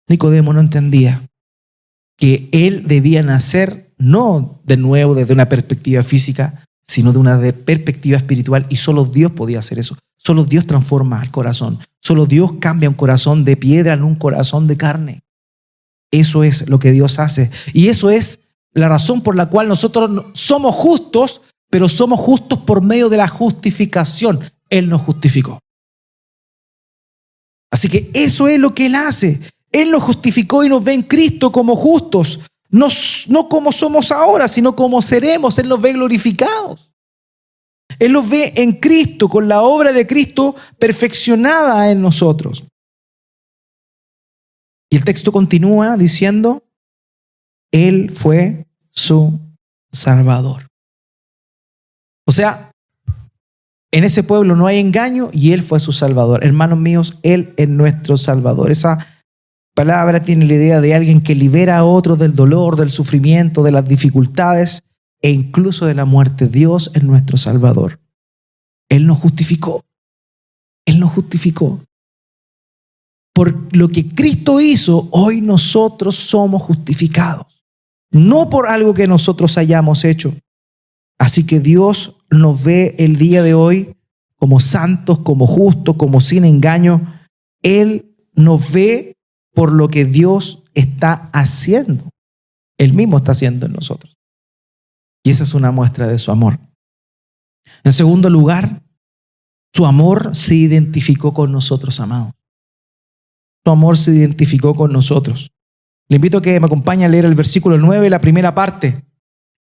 Nicodemo no entendía que él debía nacer no de nuevo desde una perspectiva física, sino de una perspectiva espiritual, y solo Dios podía hacer eso. Solo Dios transforma el corazón. Solo Dios cambia un corazón de piedra en un corazón de carne. Eso es lo que Dios hace. Y eso es la razón por la cual nosotros somos justos, pero somos justos por medio de la justificación. Él nos justificó. Así que eso es lo que Él hace. Él nos justificó y nos ve en Cristo como justos. No como somos ahora, sino como seremos. Él nos ve glorificados. Él nos ve en Cristo, con la obra de Cristo perfeccionada en nosotros. Y el texto continúa diciendo, Él fue su Salvador. O sea, en ese pueblo no hay engaño y Él fue su Salvador. Hermanos míos, Él es nuestro Salvador. Esa palabra tiene la idea de alguien que libera a otros del dolor, del sufrimiento, de las dificultades e incluso de la muerte. Dios es nuestro Salvador. Él nos justificó. Él nos justificó. Por lo que Cristo hizo, hoy nosotros somos justificados. No por algo que nosotros hayamos hecho. Así que Dios nos ve el día de hoy como santos, como justos, como sin engaño. Él nos ve por lo que Dios está haciendo. Él mismo está haciendo en nosotros. Y esa es una muestra de su amor. En segundo lugar, su amor se identificó con nosotros, amados. Su amor se identificó con nosotros. Le invito a que me acompañe a leer el versículo 9, la primera parte.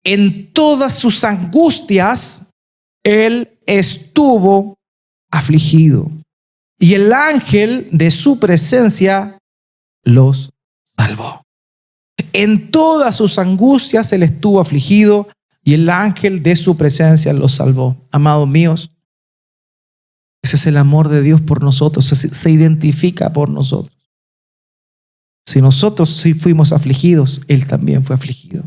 En todas sus angustias, Él estuvo afligido. Y el ángel de su presencia los salvó. En todas sus angustias, Él estuvo afligido y el ángel de su presencia los salvó. Amados míos, ese es el amor de Dios por nosotros, se identifica por nosotros. Si nosotros sí fuimos afligidos, Él también fue afligido.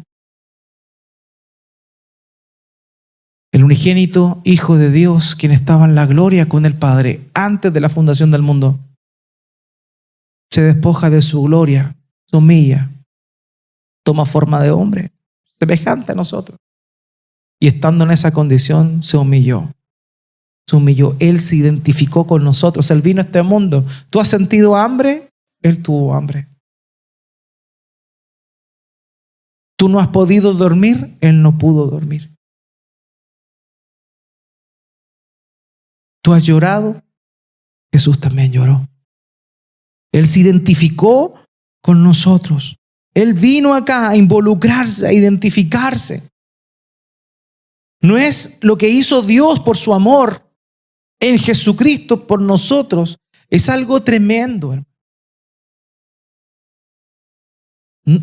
El unigénito Hijo de Dios, quien estaba en la gloria con el Padre antes de la fundación del mundo, se despoja de su gloria, se humilla, toma forma de hombre, semejante a nosotros. Y estando en esa condición, se humilló. Se humilló. Él se identificó con nosotros. Él vino a este mundo. ¿Tú has sentido hambre? Él tuvo hambre. ¿Tú no has podido dormir? Él no pudo dormir. ¿Tú has llorado? Jesús también lloró. Él se identificó con nosotros. Él vino acá a involucrarse, a identificarse. No es lo que hizo Dios por su amor en Jesucristo por nosotros. Es algo tremendo, hermano.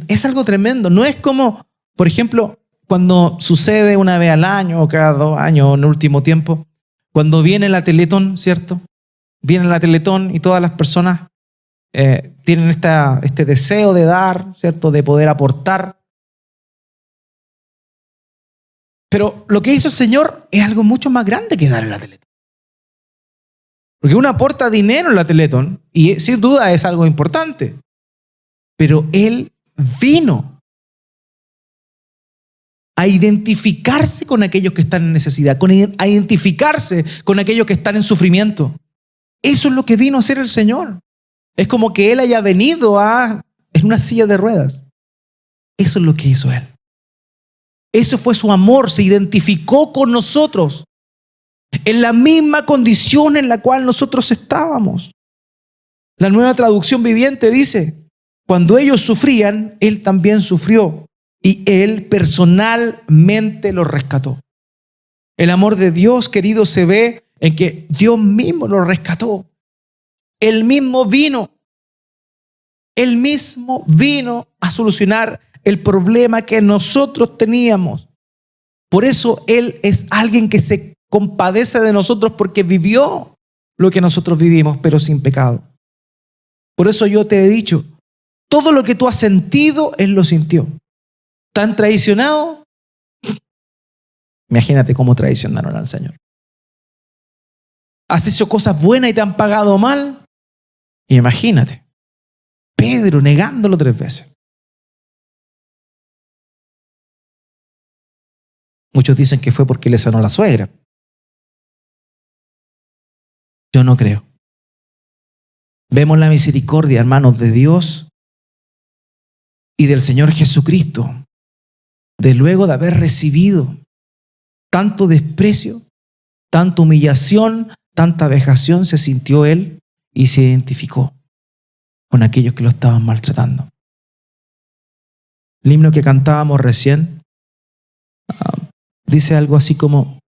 Es algo tremendo. No es como, por ejemplo, cuando sucede una vez al año o cada 2 años en el último tiempo, cuando viene la Teletón, ¿cierto? Viene la Teletón y todas las personas tienen este deseo de dar, ¿cierto? De poder aportar. Pero lo que hizo el Señor es algo mucho más grande que dar en la Teletón. Porque uno aporta dinero en la Teletón y sin duda es algo importante. Pero Él vino a identificarse con aquellos que están en necesidad, a identificarse con aquellos que están en sufrimiento. Eso es lo que vino a hacer el Señor. Es como que Él haya venido en una silla de ruedas. Eso es lo que hizo Él. Eso fue su amor, se identificó con nosotros en la misma condición en la cual nosotros estábamos. La Nueva Traducción Viviente dice, cuando ellos sufrían, Él también sufrió y Él personalmente los rescató. El amor de Dios, querido, se ve en que Dios mismo lo rescató. Él mismo vino a solucionar el problema que nosotros teníamos. Por eso Él es alguien que se compadece de nosotros porque vivió lo que nosotros vivimos, pero sin pecado. Por eso yo te he dicho, todo lo que tú has sentido, Él lo sintió. ¿Tan traicionado? Imagínate cómo traicionaron al Señor. ¿Has hecho cosas buenas y te han pagado mal? Imagínate. Pedro negándolo 3 veces. Muchos dicen que fue porque le sanó la suegra. Yo no creo. Vemos la misericordia, hermanos, de Dios y del Señor Jesucristo, de luego de haber recibido tanto desprecio, tanta humillación, tanta vejación, se sintió Él y se identificó con aquellos que lo estaban maltratando. El himno que cantábamos recién dice algo así como: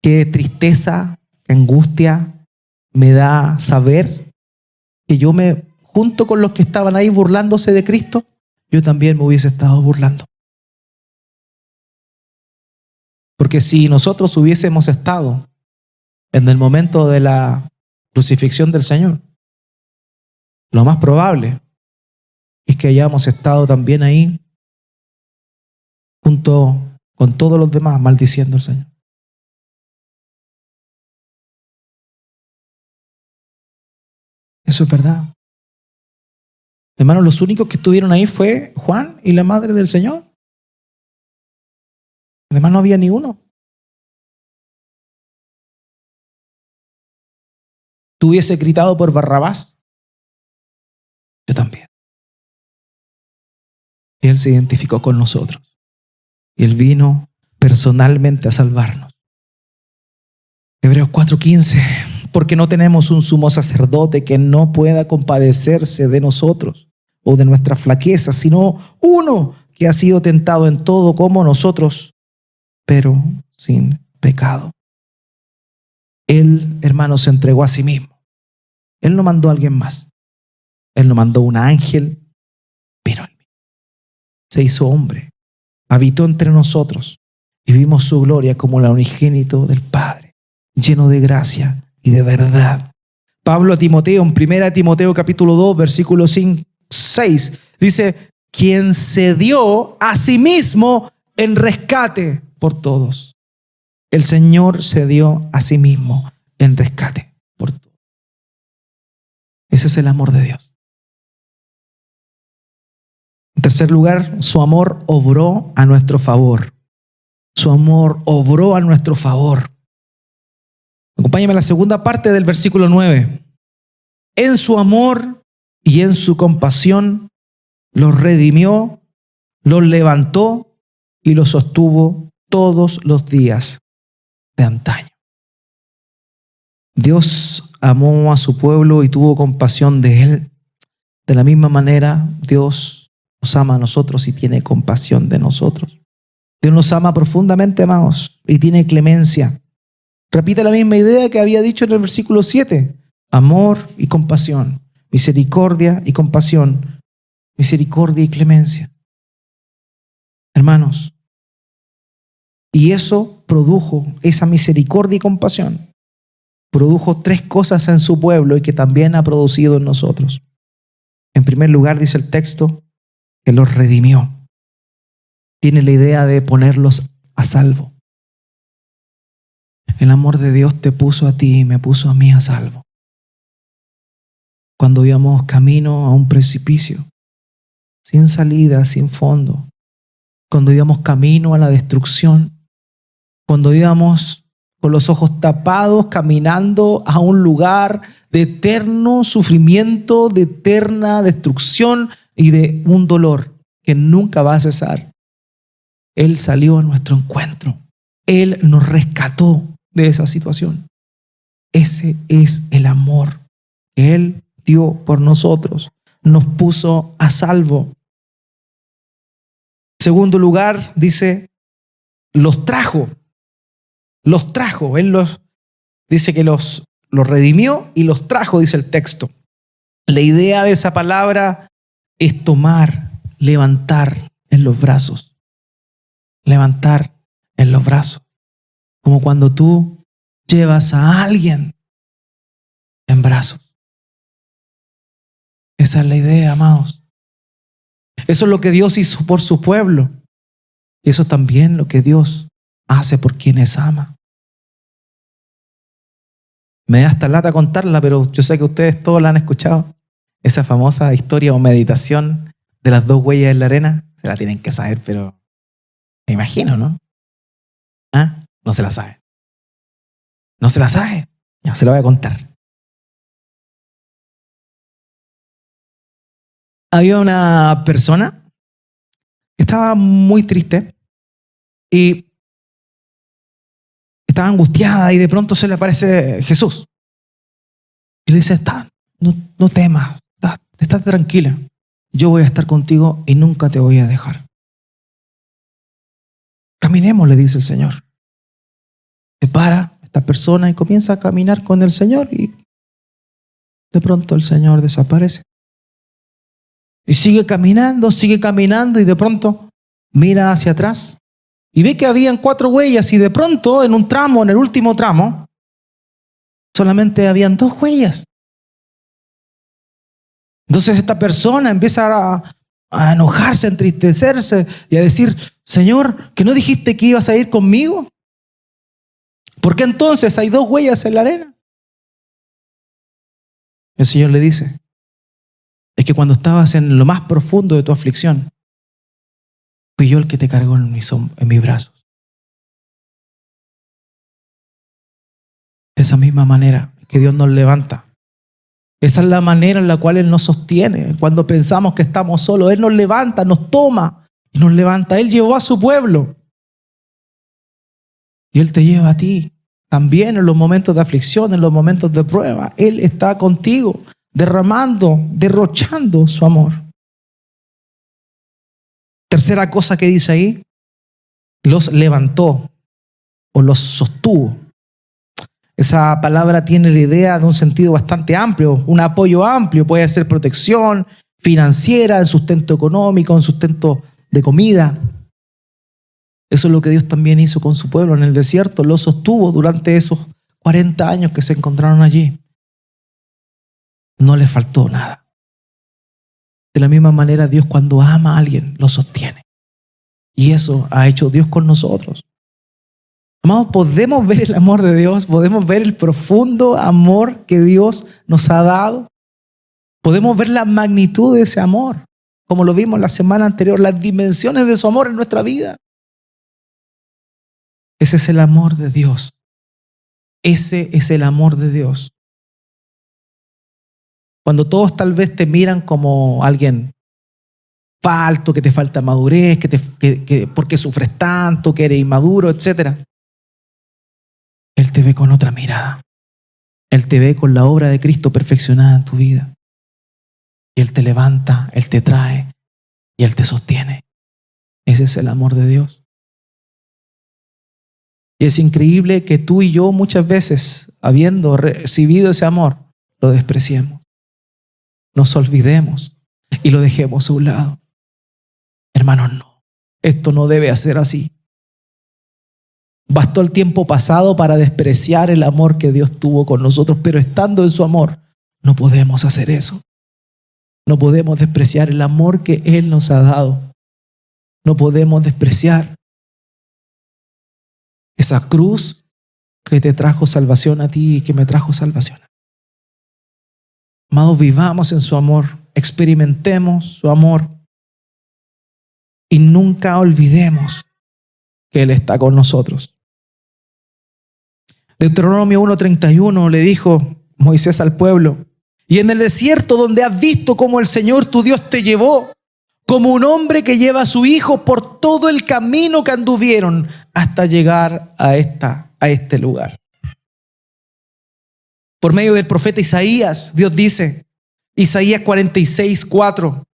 qué tristeza, qué angustia me da saber que yo junto con los que estaban ahí burlándose de Cristo, yo también me hubiese estado burlando. Porque si nosotros hubiésemos estado en el momento de la crucifixión del Señor, lo más probable es que hayamos estado también ahí junto con todos los demás maldiciendo al Señor. Eso es verdad. Hermanos, los únicos que estuvieron ahí fue Juan y la madre del Señor. Además no había ni uno. ¿Tú hubiese gritado por Barrabás? Yo también. Y Él se identificó con nosotros. Y Él vino personalmente a salvarnos. Hebreos 4:15. Porque no tenemos un sumo sacerdote que no pueda compadecerse de nosotros o de nuestras flaquezas, sino uno que ha sido tentado en todo como nosotros, pero sin pecado. Él, hermanos, se entregó a sí mismo. Él no mandó a alguien más. Él no mandó un ángel, pero Él se hizo hombre, habitó entre nosotros y vimos su gloria como la unigénito del Padre, lleno de gracia y de verdad. Pablo a Timoteo, en 1 Timoteo capítulo 2, versículo 6, dice: quien se dio a sí mismo en rescate por todos. El Señor se dio a sí mismo en rescate por todos. Ese es el amor de Dios. En tercer lugar, su amor obró a nuestro favor. Su amor obró a nuestro favor. Acompáñame a la segunda parte del versículo 9. En su amor y en su compasión los redimió, los levantó y los sostuvo todos los días de antaño. Dios amó a su pueblo y tuvo compasión de él. De la misma manera, Dios nos ama a nosotros y tiene compasión de nosotros. Dios nos ama profundamente, amados, y tiene clemencia. Repite la misma idea que había dicho en el versículo 7. Amor y compasión, misericordia y compasión, misericordia y clemencia. Hermanos, y eso produjo, esa misericordia y compasión, produjo 3 cosas en su pueblo y que también ha producido en nosotros. En primer lugar, dice el texto, que los redimió. Tiene la idea de ponerlos a salvo. El amor de Dios te puso a ti y me puso a mí a salvo. Cuando íbamos camino a un precipicio, sin salida, sin fondo, cuando íbamos camino a la destrucción, cuando íbamos con los ojos tapados, caminando a un lugar de eterno sufrimiento, de eterna destrucción y de un dolor que nunca va a cesar. Él salió a nuestro encuentro. Él nos rescató de esa situación. Ese es el amor que Él dio por nosotros. Nos puso a salvo. En segundo lugar, dice los trajo. Él dice que los redimió y los trajo, dice el texto. La idea de esa palabra es tomar, levantar en los brazos. Levantar en los brazos. Como cuando tú llevas a alguien en brazos. Esa es la idea, amados. Eso es lo que Dios hizo por su pueblo. Y eso también lo que Dios hace por quienes ama. Me da hasta lata contarla, pero yo sé que ustedes todos la han escuchado. Esa famosa historia o meditación de las 2 huellas en la arena. Se la tienen que saber, pero me imagino, ¿no? ¿Ah? No se la sabe. No se la sabe. Ya se la voy a contar. Había una persona que estaba muy triste y estaba angustiada y de pronto se le aparece Jesús. Y le dice, no temas, estás tranquila. Yo voy a estar contigo y nunca te voy a dejar. Caminemos, le dice el Señor. Se para esta persona y comienza a caminar con el Señor y de pronto el Señor desaparece. Y sigue caminando y de pronto mira hacia atrás y ve que habían 4 huellas y de pronto en el último tramo, solamente habían 2 huellas. Entonces esta persona empieza a enojarse, a entristecerse y a decir, Señor, ¿que no dijiste que ibas a ir conmigo? ¿Por qué entonces hay 2 huellas en la arena? El Señor le dice, es que cuando estabas en lo más profundo de tu aflicción, fui yo el que te cargó en mis brazos. De esa misma manera que Dios nos levanta. Esa es la manera en la cual Él nos sostiene. Cuando pensamos que estamos solos, Él nos levanta, nos toma y nos levanta. Él llevó a su pueblo. Y Él te lleva a ti. También en los momentos de aflicción, en los momentos de prueba, Él está contigo, derrochando su amor. Tercera cosa que dice ahí, los levantó o los sostuvo. Esa palabra tiene la idea de un sentido bastante amplio, un apoyo amplio. Puede ser protección financiera, en sustento económico, en sustento de comida. Eso es lo que Dios también hizo con su pueblo en el desierto. Lo sostuvo durante esos 40 años que se encontraron allí. No le faltó nada. De la misma manera, Dios cuando ama a alguien, lo sostiene. Y eso ha hecho Dios con nosotros. Amados, podemos ver el amor de Dios, podemos ver el profundo amor que Dios nos ha dado. Podemos ver la magnitud de ese amor, como lo vimos la semana anterior, las dimensiones de su amor en nuestra vida. Ese es el amor de Dios. Ese es el amor de Dios. Cuando todos tal vez te miran como alguien falto, que te falta madurez, que porque sufres tanto, que eres inmaduro, etc. Él te ve con otra mirada. Él te ve con la obra de Cristo perfeccionada en tu vida. Y Él te levanta, Él te trae y Él te sostiene. Ese es el amor de Dios. Y es increíble que tú y yo muchas veces, habiendo recibido ese amor, lo despreciemos. Nos olvidemos y lo dejemos a un lado. Hermanos, no. Esto no debe ser así. Bastó el tiempo pasado para despreciar el amor que Dios tuvo con nosotros, pero estando en su amor, no podemos hacer eso. No podemos despreciar el amor que Él nos ha dado. No podemos despreciar esa cruz que te trajo salvación a ti y que me trajo salvación. Amados, vivamos en su amor, experimentemos su amor y nunca olvidemos que Él está con nosotros. Deuteronomio 1:31 le dijo Moisés al pueblo: y en el desierto donde has visto cómo el Señor tu Dios te llevó, como un hombre que lleva a su hijo por todo el camino que anduvieron hasta llegar a este lugar. Por medio del profeta Isaías, Dios dice, Isaías 46:4,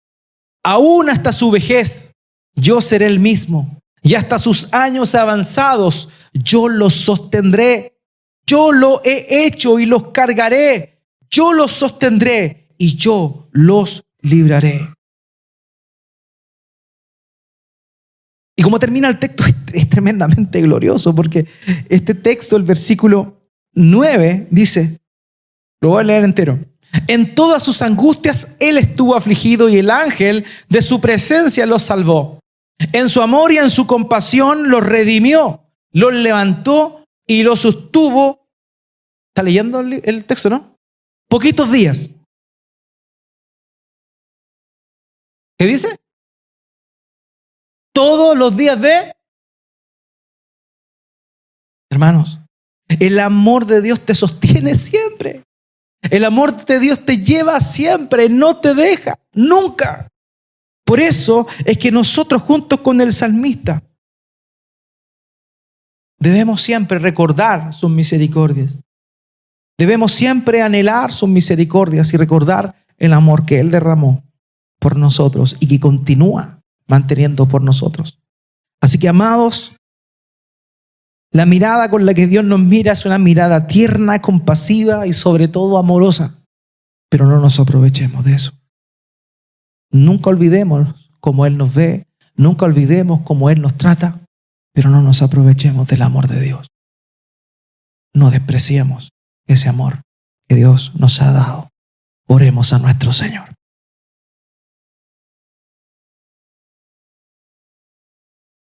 aún hasta su vejez, yo seré el mismo, y hasta sus años avanzados yo los sostendré. Yo lo he hecho y los cargaré. Yo los sostendré y yo los libraré. Y como termina el texto, es tremendamente glorioso, porque este texto, el versículo 9, dice, lo voy a leer entero: en todas sus angustias él estuvo afligido y el ángel de su presencia los salvó. En su amor y en su compasión los redimió, los levantó y los sostuvo. ¿Está leyendo el texto, no? Poquitos días. ¿Qué dice? Todos los días de... Hermanos, el amor de Dios te sostiene siempre. El amor de Dios te lleva siempre, no te deja, nunca. Por eso es que nosotros, juntos con el salmista, debemos siempre recordar sus misericordias. Debemos siempre anhelar sus misericordias y recordar el amor que Él derramó por nosotros y que continúa manteniendo por nosotros. Así que, amados, la mirada con la que Dios nos mira es una mirada tierna, compasiva y sobre todo amorosa. Pero no nos aprovechemos de eso. Nunca olvidemos cómo Él nos ve, nunca olvidemos cómo Él nos trata, pero no nos aprovechemos del amor de Dios. No despreciemos ese amor que Dios nos ha dado. Oremos a nuestro Señor.